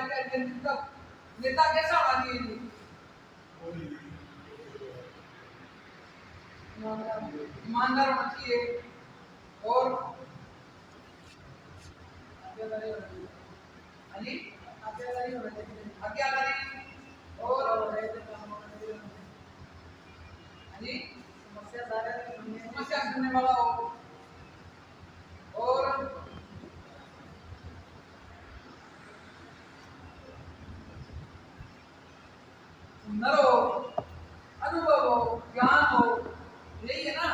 का नेतृत्व नेता कैसा होना चाहिए? ईमानदार होना चाहिए और आज्ञाकारी होना चाहिए और समस्या सुनने वाला हो और सुंदर हो, अनुभव हो, ज्ञान हो, यही है ना,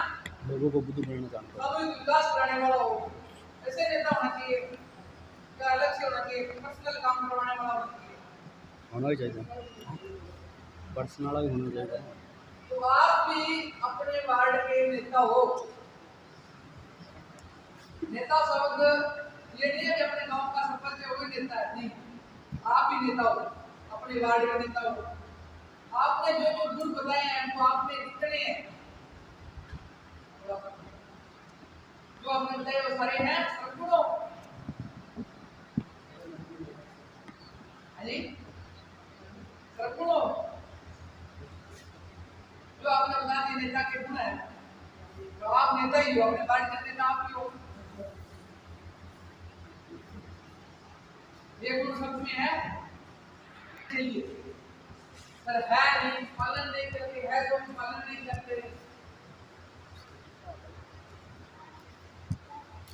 लोगों को बुद्धि बनाना चाहता है, सामूहिक विकास कराने वाला हो, ऐसे नेता होना चाहिए। क्या अलग से होना चाहिए, पर्सनल काम करवाने वाला होना ही चाहिए, पर्सनल भी होना चाहिए। तो आप भी अपने वार्ड के नेता हो। नेता शब्द ये नहीं है कि अपने गांव का सरपंच है वही नेता है, नहीं, आप भी नेता हो, अपने वार्ड का नेता हो। आपने जो जो गुण बताए हैं वो आपने कितने हैं, जो आपने बताए वो सारे हैं सद्गुणों, सद्गुणों जो आपने बता दिए नेता के गुण है, तो आप नेता ही हो, अपने वार्ड के नेता आप ही हो। ये गुण सब में है चाहिए, पर है नहीं, पालन नहीं करते, है तो पालन नहीं करते।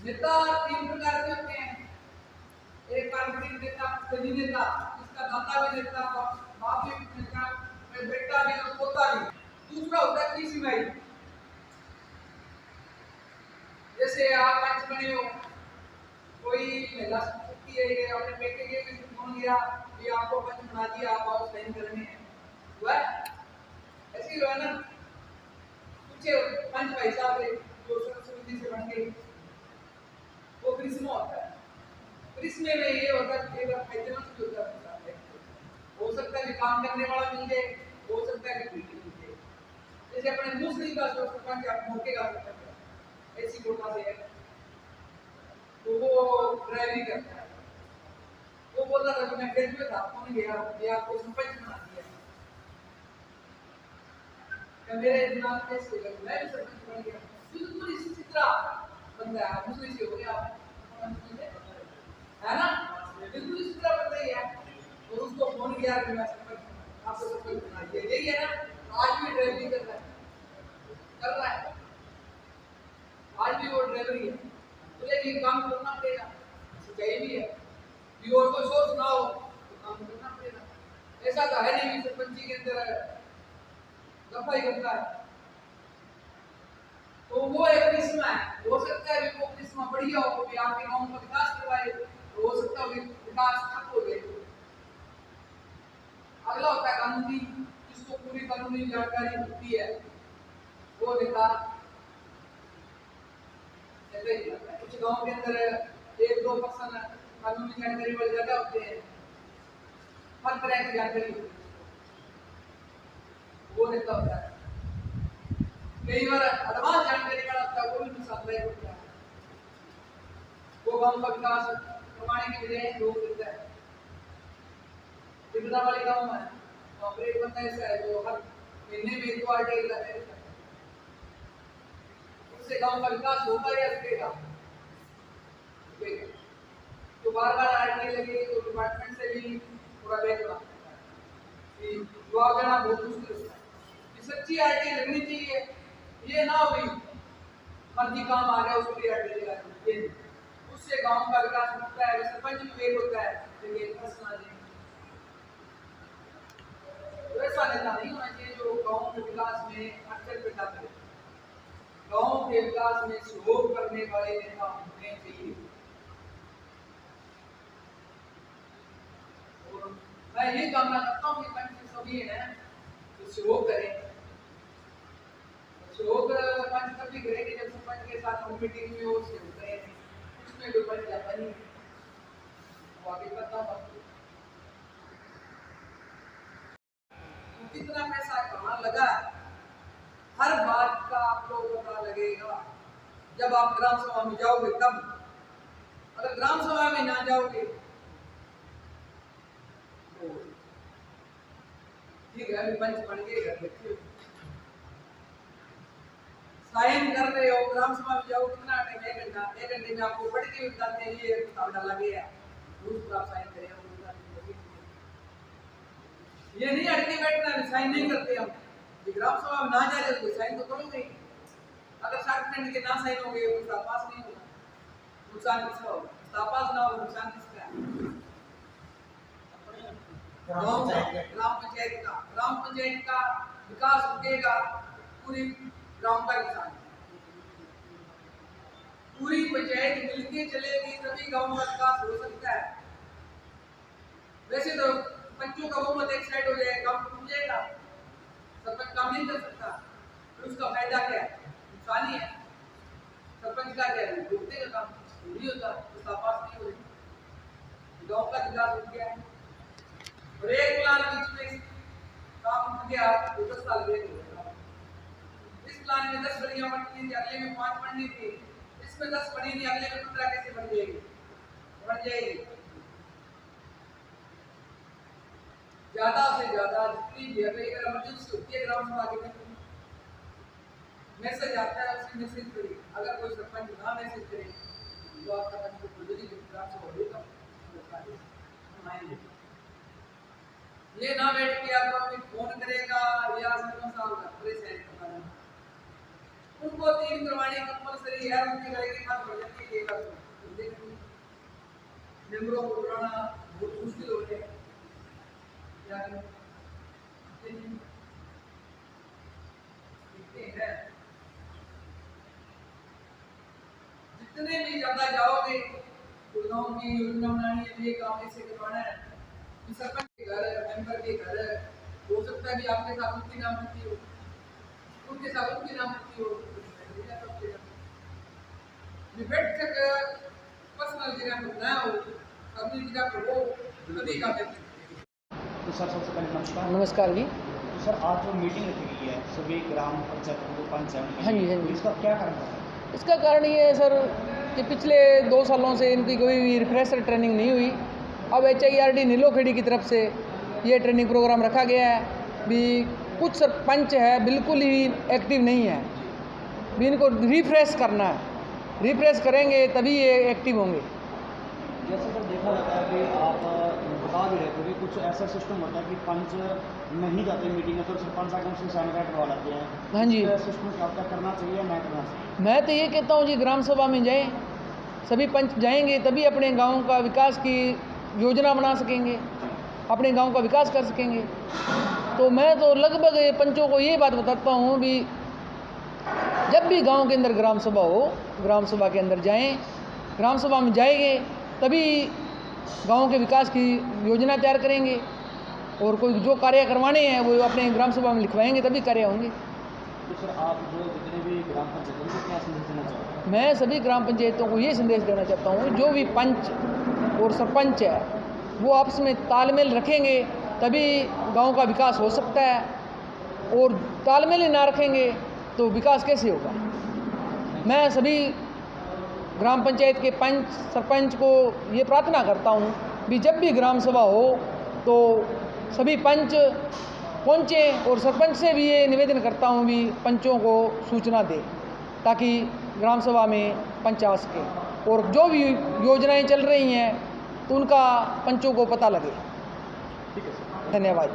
नेता तीन प्रकार के होते हैं, एक पारंपरिक नेता, सभी नेता, इसका दाता भी नेता, बाप भी नेता, बेटा भी और पोता भी। दूसरा होता है कृषि भाई, जैसे आप पंच बने हो, कोई महिला की है, अपने बेटे के में फोन गया कि आपको पंच बना दिया, आप आओ साइन करने हैं, हुआ ऐसे ही हुआ ना। कुछ पंच भाई साहब जो समिति से बन गए, वो क्रिस्मा होता है। क्रिस्मे में ये होता है कि फायदेमंद भी होता है, हो सकता है कि काम करने वाला मिल जाए, हो सकता है कि पीटी मिल जाए। जैसे अपने मुस्लिम का जो सरपंच आप मौके का सरपंच ऐसी कोटा से है, तो वो ड्राइविंग करता है, वो बोलता था कि मैं ग्रेजुएट था, कौन गया ये आपको सरपंच बना दिया, मेरे दिमाग में से मैं भी सरपंच बन गया। बिल्कुल इसी तरह बंदा है, मुस्लिम से हो गया है ना, बिल्कुल इसी तरह बंदा ही है। और उसको फोन किया कि मैं सरपंच आपको सरपंच बना दिया, यही है ना। आज भी ड्राइविंग कर रहा है, आज भी वो ड्राइवर ही है, मुझे ये काम करना पड़ेगा, सच्चाई भी है। भी और कोई सोच ना हो तो काम करना पड़ेगा। ऐसा तो है नहीं कि सरपंची के अंदर दफाई करता है, तो वो एक किस्म है। हो सकता है वो किस्म बढ़िया हो, भी आपके गांव का विकास करवाए, तो हो सकता है विकास ठप हो गए। अगला होता है कानूनी, जिसको पूरी कानूनी जानकारी होती है, वो नेता। कुछ गांव के अंदर 1-2% कानूनी जानकारी वाले ज्यादा होते हैं, हर तरह की जानकारी होती है, वो नेता होता है। कई बार एडवांस जानकारी वाला होता है, वो भी नुकसानदायक होता है, वो गांव का विकास करवाने की बजाय रोक देता है। जितना वाले गांव में वहाँ पर एक बंदा ऐसा है जो हर महीने में 2 आर्टिकल लाते रहता है, उससे गांव का विकास होगा या रुकेगा? तो बार बार आर्टिकल लगे तो डिपार्टमेंट से भी थोड़ा बैक लगता है, जवाब देना बहुत मुश्किल होता है। सच्ची आर्टिकल लगनी चाहिए, ये ना हुई मर्जी काम आ गया उसके लिए आर्टिकल लगा, उससे गांव का विकास होता है, सरपंच भी फेल होता है। ऐसा नेता नहीं होना चाहिए जो गांव के विकास में अक्षर पैदा करे, गांव के विकास में सहयोग करने वाले नेता होने चाहिए। मैं ये कामना करता हूँ कि पंच सभी है तो सहयोग करें। सहयोग पंच तभी करेंगे जब सरपंच के साथ मीटिंग में वो सहयोग करें, उसमें कोई पंच जाता नहीं, आगे पता कितना पैसा कहाँ लगा, हर बात का आप लोगों को पता लगेगा जब आप ग्राम सभा में जाओगे तब। अगर ग्राम सभा में ना जाओगे ठीक है, अभी पंच बन गए, घर बैठे हो, साइन कर रहे हो, ग्राम सभा में जाओ, कितना टाइम, 1 घंटा, 1 घंटे में आपको पढ़ के बताते हैं ये प्रस्ताव डाला गया है, रूल पर आप साइन करें। ये नहीं अटके बैठना, साइन नहीं करते हम, ये ग्राम सभा में ना जा रहे हो साइन तो करोगे, अगर 60% के ना साइन हो गए तो पास नहीं होगा, नुकसान किसका होगा, पास ना हो नुकसान किसका है, ग्राम पंचायत का विकास रुकेगा, पूरी ग्राम का किसान, पूरी पंचायत मिलके चलेगी तभी गांव का विकास हो सकता है। वैसे तो पंचों का बहुमत एक साइड हो जाएगा, गांव टूट जाएगा, सरपंच काम नहीं कर सकता, तो उसका फायदा क्या है, नुकसान ही है। सरपंच का क्या है, रोकते का काम नहीं होता, उसका पास नहीं हो रही, गांव का विकास हो गया और एक प्लान बीच में काम हो गया तो 10 साल वेट हो गया। इस प्लान में 10 बड़ियां बनती थी, अगले में 5 बननी थी, इसमें 10 बनी थी, अगले में 15 कैसे बन जाएगी, बन जाएगी। ज्यादा से ज्यादा जितनी भी अगर इमरजेंसी होती है ग्राम सभा के में मैसेज आता है, उसी मैसेज करिए, अगर कोई सरपंच ना मैसेज करे तो आपका पंच को जल्दी ग्राम सभा होगा, ये ना बैठ के आपको कोई फोन करेगा या सरपंच साहब का परेशान करना, उनको 3 करवाने कंपलसरी है, उनकी करेगी बात बढ़ जाती है, ये बात मेंबरों को बुलाना बहुत मुश्किल हो गया जितने भी ज्यादा जाओगे तो गांव की योजना बनानी है, ये काम ऐसे करवाना है, सरपंच के घर, मेंबर के घर, हो सकता है भी आपके साथ उनकी नाम लिखी हो, उनके साथ उनकी नाम लिखी हो, बैठक पर्सनल जगह पर ना हो, अपनी जगह पर हो, तभी काम करते। तो सर सबसे पहले नमस्कार। नमस्कार जी। तो सर आज जो मीटिंग रखी गई है सभी ग्राम पंचायतों को पंच हैं, हाँ जी, हाँ जी। तो इसका क्या कारण है? इसका कारण ये है सर कि पिछले 2 सालों से इनकी कोई भी रिफ्रेशर ट्रेनिंग नहीं हुई। अब HIRD नीलोखेड़ी की तरफ से ये ट्रेनिंग प्रोग्राम रखा गया है। भी कुछ सरपंच है बिल्कुल ही एक्टिव नहीं है, भी इनको रिफ्रेश करना है, रिफ्रेश करेंगे तभी ये एक्टिव होंगे। जैसे सर देखा जाता है कि आप बता भी रहे थे कि कुछ ऐसा सिस्टम होता है कि पंच नहीं जाते मीटिंग में तो सरपंच आकर उनसे साइन करवा लाते हैं। हाँ जी। सिस्टम क्या करना चाहिए, मैं करना चाहिए? मैं तो ये कहता हूँ जी ग्राम सभा में जाएं, सभी पंच जाएंगे तभी अपने गांव का विकास की योजना बना सकेंगे, अपने गांव का विकास कर सकेंगे। तो मैं तो लगभग पंचों को ये बात बताता हूँ भी जब भी गांव के अंदर ग्राम सभा हो, ग्राम सभा के अंदर जाएं, ग्राम सभा में जाएंगे तभी गांव के विकास की योजना तैयार करेंगे और कोई जो कार्य करवाने हैं वो अपने ग्राम सभा में लिखवाएंगे तभी कार्य होंगे। तो सर आप जो जितने भी ग्राम पंचायत को क्या संदेश देना चाहते हैं? मैं सभी ग्राम पंचायतों को ये संदेश देना चाहता हूँ, जो भी पंच और सरपंच है वो आपस में तालमेल रखेंगे तभी गांव का विकास हो सकता है, और तालमेल ही ना रखेंगे तो विकास कैसे होगा। मैं सभी ग्राम पंचायत के पंच सरपंच को ये प्रार्थना करता हूँ भी जब भी ग्राम सभा हो तो सभी पंच पहुँचें, और सरपंच से भी ये निवेदन करता हूँ भी पंचों को सूचना दे ताकि ग्राम सभा में पंच आ सके और जो भी योजनाएं चल रही हैं तो उनका पंचों को पता लगे। ठीक है सर, धन्यवाद।